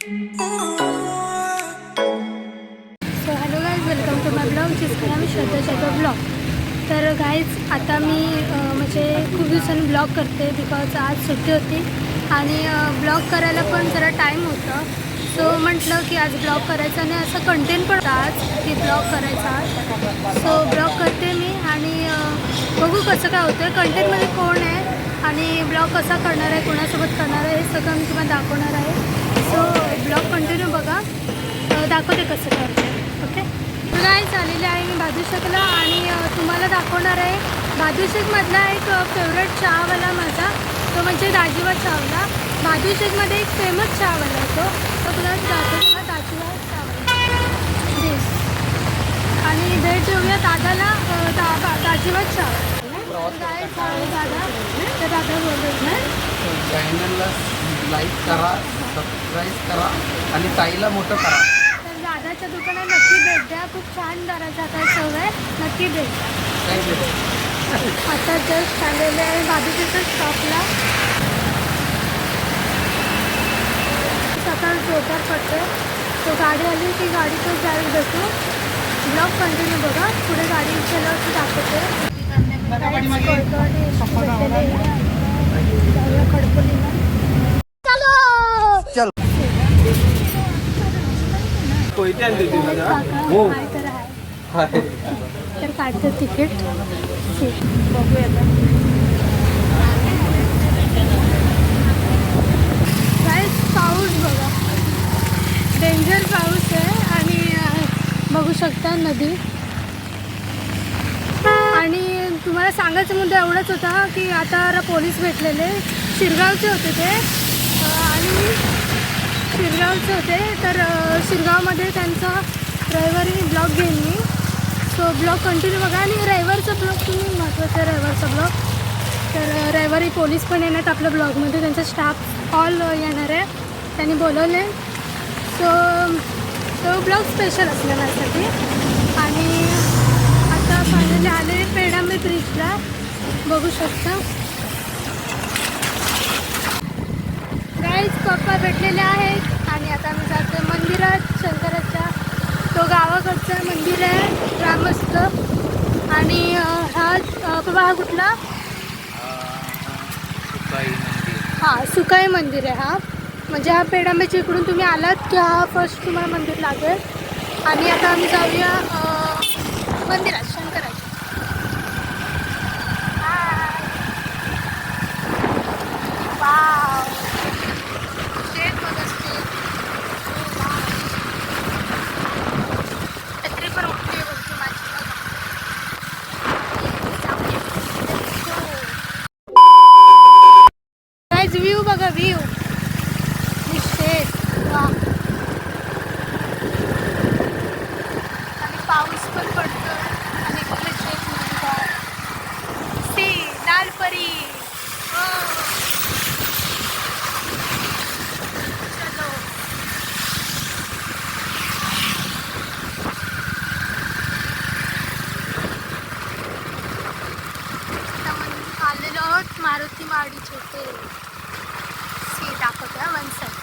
So hello guys, welcome to my blog जिसका नाम Shraddha Shekhar blog. तर गाईज आता मी म्हणजे खूप दिवसांनी ब्लॉग करते बिकॉज आज सुट्टी होती आणि ब्लॉग करायला पण जरा टाईम होता. सो म्हटलं की आज ब्लॉग करायचा आणि असं कंटेंट पण आज की ब्लॉग करायचा. सो ब्लॉग करते मी आणि बघू कसं काय होतं. कंटेंटमध्ये कोण आहे आणि ब्लॉग कसा करणार आहे, कोणासोबत करणार आहे, हे सगळं मी तुम्हाला दाखवणार आहे. सो ब्लॉग कंटिन्यू बघा, दाखवते कसं करते. ओके गाईज, आलेले आहे मी भादुशेकला आणि तुम्हाला दाखवणार आहे भादुशेकमधला एक फेवरेट चहावाला माझा, तो म्हणजे दाजीवा चहावाला. भादुशेकमध्ये एक फेमस चहावाला आहे तो तुला दाखवला, दाजीवा चहावाला. आणि भेट देऊया दादाला, दाजीवा चहा. दादा तर दादा बोलत ना, चॅनलला लाईक करा, सबस्क्राईब करा आणि ताईला मोठं करा. तर दादाच्या दुकानात नक्की भेट द्या, खूप छान दराचा काय चव आहे, नक्की भेट द्या. आता जस्ट आलेले आहे भादुशेकच्या स्टॉपला. सकाळ जोरदार पडतो, तो गाडी आली की गाडीतच जायला भेटू. ब्लॉग कंटिन्यू बघा, पुढे गाडी चलावरती दाखवते. खडपोलीला चल तर काढतं तिकीट, बघूया आता. पाऊस बघा, डेंजर पाऊस आहे आणि बघू शकता नदी. आणि तुम्हाला सांगायचा मुद्दा एवढाच होता की आता पोलीस भेटलेले, शिरगावचे होते ते आणि शिरगावचे होते. तर शिरगावमध्ये त्यांचा रविवारी ब्लॉग घेईन मी. सो ब्लॉग कंटिन्यू बघा आणि रविवारचा ब्लॉग तुम्ही महत्त्वाचा आहे, रविवारचा ब्लॉग. तर रविवारी पोलीस पण येणार आपल्या ब्लॉगमध्ये, त्यांचा स्टाफ ऑल येणार आहे, त्यांनी बोलवले. सो तो ब्लॉग स्पेशल असणार माझ्यासाठी. आणि आता फायनली आले पेडांबे ब्रिजला, बघू शकता. गाईज पप्पा भेटलेले आहेत आणि आता मी जाते मंदिरात, शंकराच्या. तो गावाकडचं मंदिर आहे, ग्रामस्थ. आणि हा बाबा हा कुठला? हां, सुकाई मंदिर आहे हा. म्हणजे हा पेडांब्याच्या इकडून तुम्ही आलात की हा फर्स्ट तुम्हाला मंदिर लागेल. आणि आता आम्ही जाऊया मंदिरात, शंकराच्या. वाव, स्टेट बघा, स्टेट. छत्री पण मोठी बघतो माझी. गाईज व्ह्यू बघा, व्ह्यू. शेत वा, आणि पाऊस पण पडतो आणि इकडे शेत म्हणतात सी लालपरी. चलो आलेलो आहोत मारुती माडी छोटे. सी दाखवते वन साईड,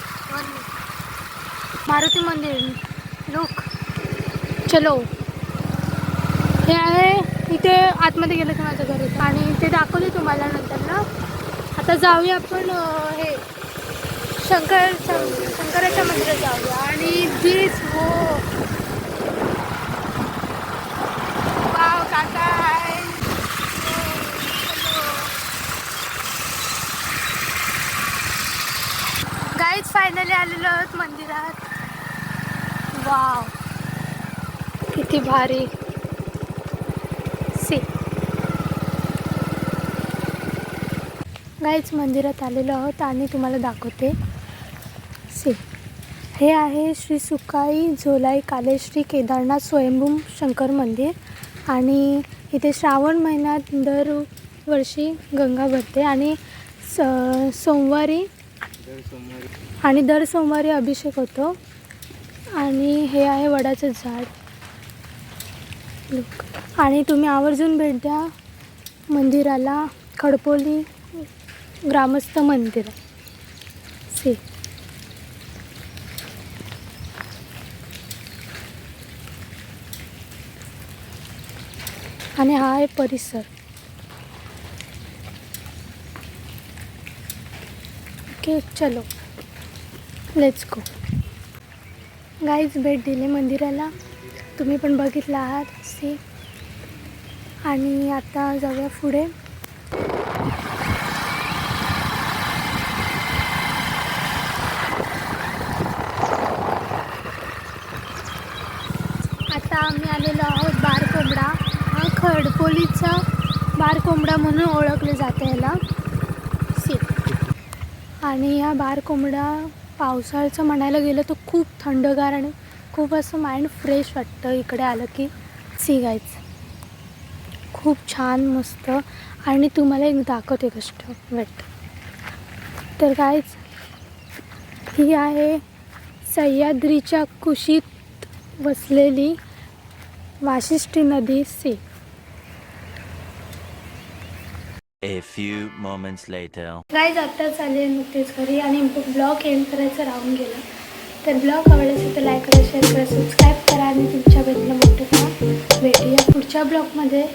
मारुती मंदिर. लुक, चलो. हे आहे इथे आतमध्ये गेलं की माझं घर येतं आणि ते दाखवले तुम्हाला नंतर ना. आता जाऊया आपण हे शंकराच्या मंदिरात जाऊया. आणि दिस हो वाव, काका आहे. गाईज फायनली आलेलो आहोत मंदिरात. वाव, किती भारी. सी गाईज मंदिरात आलेलो आहोत आणि तुम्हाला दाखवते. सी, हे आहे श्री सुकाई झोलाई कालेश्री केदारनाथ स्वयंभू शंकर मंदिर. आणि इथे श्रावण महिन्यात दरवर्षी गंगा भरते आणि दर सोमवारी अभिषेक होतो. आणि हे आहे वडाचं झाड. लुक, आणि तुम्ही आवर्जून भेट द्या मंदिराला. खडपोली ग्रामस्थ मंदिर. सी आणि हा आहे परिसर. ओके चलो लेट्स गो. गाईज भेट दिली मंदिराला, तुम्ही पण बघितलं आहात सी. आणि आता जाऊया पुढे. आता आम्ही आलेलो आहोत बारकोंबडा. हा खडपोलीचा बारकोंबडा म्हणून ओळखले जाते याला सी. आणि हा बारकोंबडा पावसाळ्याचं म्हणायला गेलं तर खूप थंडगार आणि खूप असं माइंड फ्रेश वाटतं इकडे आलं की. सी गाईज खूप छान मस्त. आणि तुम्हाला एक दाखवते गोष्ट वेट. तर गाईज ही आहे सह्याद्रीच्या कुशीत वसलेली वाशिष्ठी नदी सी. A few moments later. Guys आत्ताच आले नुकतेच घरी आणि ब्लॉग एंड करायचं राहून गेलं. तर ब्लॉग आवडला असेल तर लाईक करा, शेअर करा, सबस्क्राईब करा आणि तुमच्या भेटलं मोठं करा. भेटूया पुढच्या ब्लॉगमध्ये.